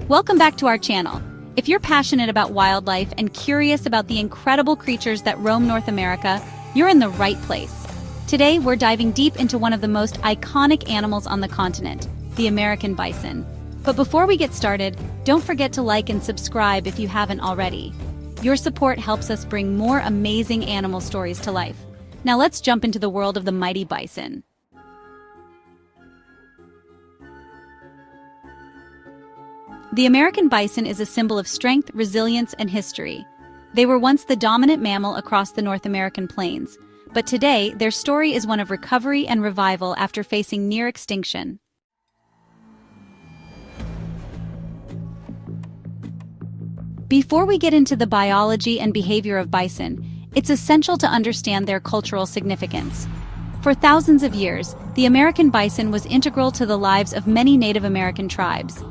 Welcome back to our channel. If you're passionate about wildlife and curious about the incredible creatures that roam North America, you're in the right place. Today, we're diving deep into one of the most iconic animals on the continent, the American bison. But before we get started, don't forget to like and subscribe if you haven't already. Your support helps us bring more amazing animal stories to life. Now let's jump into the world of the mighty bison. The American bison is a symbol of strength, resilience, and history. They were once the dominant mammal across the North American plains, but today their story is one of recovery and revival after facing near extinction. Before we get into the biology and behavior of bison, it's essential to understand their cultural significance. For thousands of years, the American bison was integral to the lives of many Native American tribes.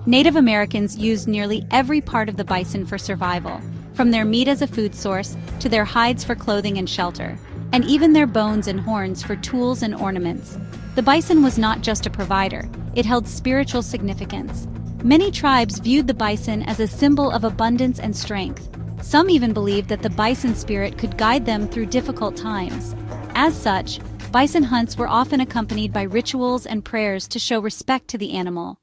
Native Americans used nearly every part of the bison for survival, from their meat as a food source to their hides for clothing and shelter, and even their bones and horns for tools and ornaments. The bison was not just a provider, it held spiritual significance. Many tribes viewed the bison as a symbol of abundance and strength. Some even believed that the bison spirit could guide them through difficult times. As such, bison hunts were often accompanied by rituals and prayers to show respect to the animal.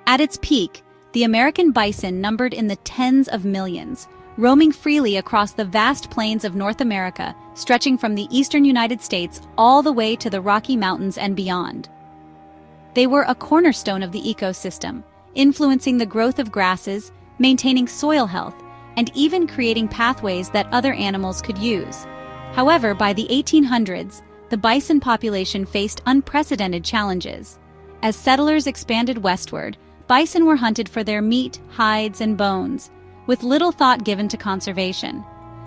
At its peak, the American bison numbered in the tens of millions, roaming freely across the vast plains of North America, stretching from the eastern United States all the way to the Rocky Mountains and beyond. They were a cornerstone of the ecosystem, influencing the growth of grasses, maintaining soil health, and even creating pathways that other animals could use. However, by the 1800s, the bison population faced unprecedented challenges. As settlers expanded westward, bison were hunted for their meat, hides, and bones, with little thought given to conservation.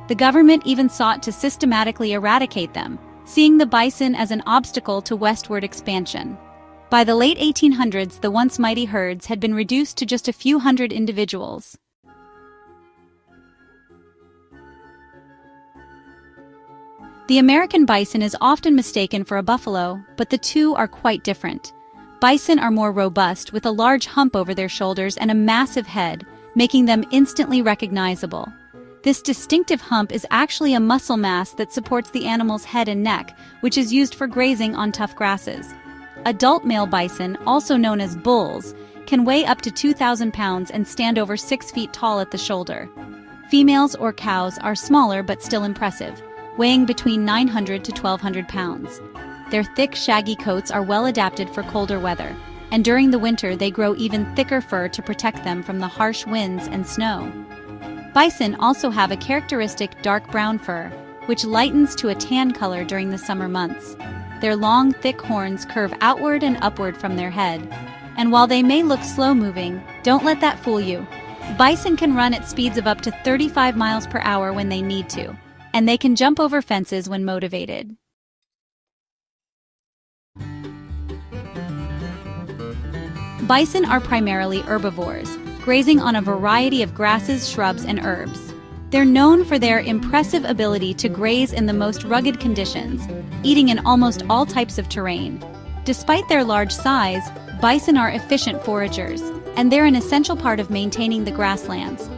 The government even sought to systematically eradicate them, seeing the bison as an obstacle to westward expansion. By the late 1800s, the once mighty herds had been reduced to just a few hundred individuals. The American bison is often mistaken for a buffalo, but the two are quite different. Bison are more robust, with a large hump over their shoulders and a massive head, making them instantly recognizable. This distinctive hump is actually a muscle mass that supports the animal's head and neck, which is used for grazing on tough grasses. Adult male bison, also known as bulls, can weigh up to 2,000 pounds and stand over 6 feet tall at the shoulder. Females or cows are smaller but still impressive, weighing between 900 to 1,200 pounds. Their thick, shaggy coats are well adapted for colder weather, and during the winter they grow even thicker fur to protect them from the harsh winds and snow. Bison also have a characteristic dark brown fur, which lightens to a tan color during the summer months. Their long, thick horns curve outward and upward from their head. And while they may look slow-moving, don't let that fool you. Bison can run at speeds of up to 35 miles per hour when they need to, and they can jump over fences when motivated. Bison are primarily herbivores, grazing on a variety of grasses, shrubs, and herbs. They're known for their impressive ability to graze in the most rugged conditions, eating in almost all types of terrain. Despite their large size, bison are efficient foragers, and they're an essential part of maintaining the grasslands.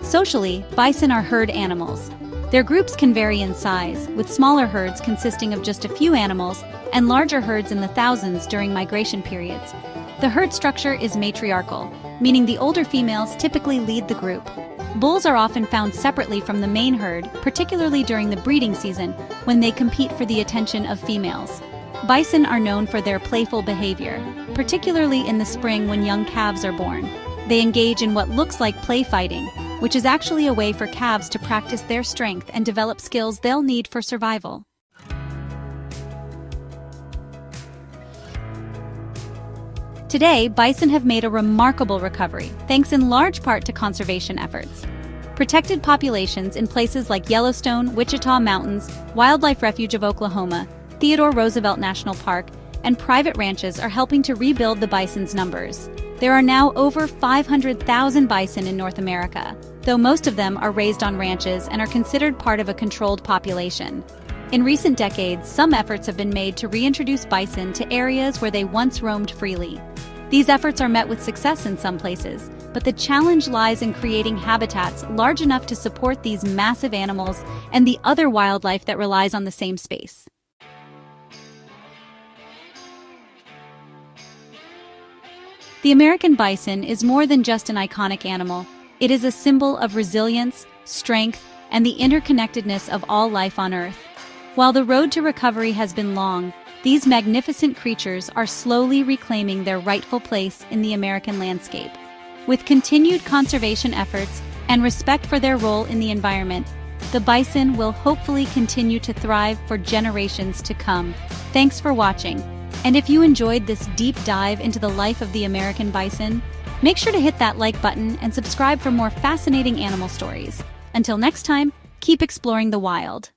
Socially, bison are herd animals. Their groups can vary in size, with smaller herds consisting of just a few animals and larger herds in the thousands during migration periods. The herd structure is matriarchal, meaning the older females typically lead the group. Bulls are often found separately from the main herd, particularly during the breeding season, when they compete for the attention of females. Bison are known for their playful behavior, particularly in the spring when young calves are born. They engage in what looks like play fighting, which is actually a way for calves to practice their strength and develop skills they'll need for survival. Today, bison have made a remarkable recovery, thanks in large part to conservation efforts. Protected populations in places like Yellowstone, Wichita Mountains, Wildlife Refuge of Oklahoma, Theodore Roosevelt National Park, and private ranches are helping to rebuild the bison's numbers. There are now over 500,000 bison in North America, though most of them are raised on ranches and are considered part of a controlled population. In recent decades, some efforts have been made to reintroduce bison to areas where they once roamed freely. These efforts are met with success in some places, but the challenge lies in creating habitats large enough to support these massive animals and the other wildlife that relies on the same space. The American bison is more than just an iconic animal. It is a symbol of resilience, strength, and the interconnectedness of all life on Earth. While the road to recovery has been long, these magnificent creatures are slowly reclaiming their rightful place in the American landscape. With continued conservation efforts and respect for their role in the environment, the bison will hopefully continue to thrive for generations to come. Thanks for watching. And if you enjoyed this deep dive into the life of the American bison, make sure to hit that like button and subscribe for more fascinating animal stories. Until next time, keep exploring the wild.